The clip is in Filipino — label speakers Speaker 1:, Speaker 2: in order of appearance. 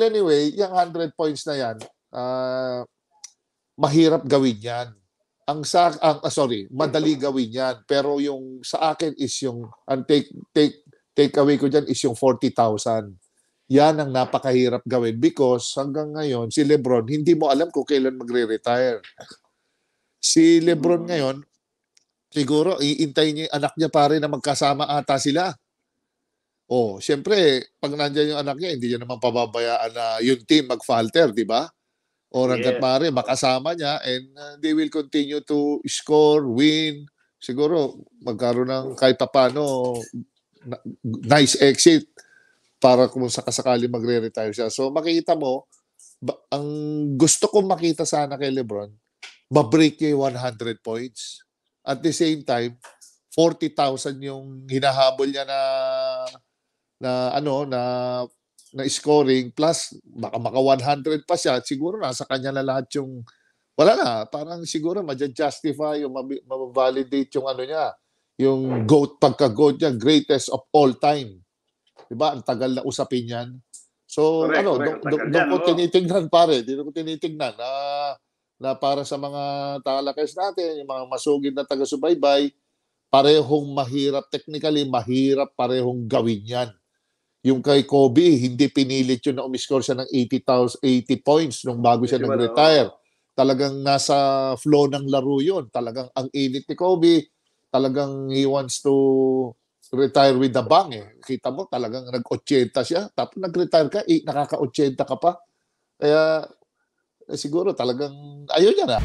Speaker 1: anyway, yung 100 points na yan, ah, mahirap gawin yan. Sorry, madali gawin yan. Pero yung sa akin is ang take away ko dyan is yung 40,000. Yan ang napakahirap gawin because hanggang ngayon, si Lebron, hindi mo alam kung kailan magre-retire. Si Lebron ngayon, siguro, iintayin niya yung anak niya pare na magkasama ata sila. Oh, siyempre, pag nandiyan yung anak niya, hindi niya naman pababayaan na yung team mag-falter, di ba? Or hangga't
Speaker 2: Yes.
Speaker 1: maaari, makasama niya and they will continue to score, win. Siguro, magkaroon ng kahit papano, nice exit para kung sakasakali magre-retire siya. So makikita mo, ang gusto kong makita sana kay Lebron, ma-break niya yung 100 points. At the same time, 40,000 yung hinahabol niya na scoring plus baka maka 100 pa siya, siguro nasa kanya na lahat yung wala na, parang siguro ma-justify o ma-validate yung ano niya, yung pagka-GOAT niya, greatest of all time. 'Di ba? Ang tagal na usapin 'yan. So,
Speaker 2: Correct, correct. Ang tagal
Speaker 1: doon
Speaker 2: yan,
Speaker 1: ko
Speaker 2: oo.
Speaker 1: tinitingnan pare, dito ko tinitingnan na para sa mga talakes natin, yung mga masugid na taga-subaybay, parehong mahirap technically, mahirap parehong gawin 'yan. Yung kay Kobe, hindi pinilit yun na umiscore siya ng 80 points nung bago siya
Speaker 2: Usual,
Speaker 1: nag-retire.
Speaker 2: oo.
Speaker 1: Talagang nasa flow ng laro yun. Talagang ang init ni Kobe. Talagang he wants to retire with the bang eh. Kita mo talagang nag-80 siya. Tapos nag-retire ka, nakaka-80 ka pa. Kaya siguro talagang ayaw niya na.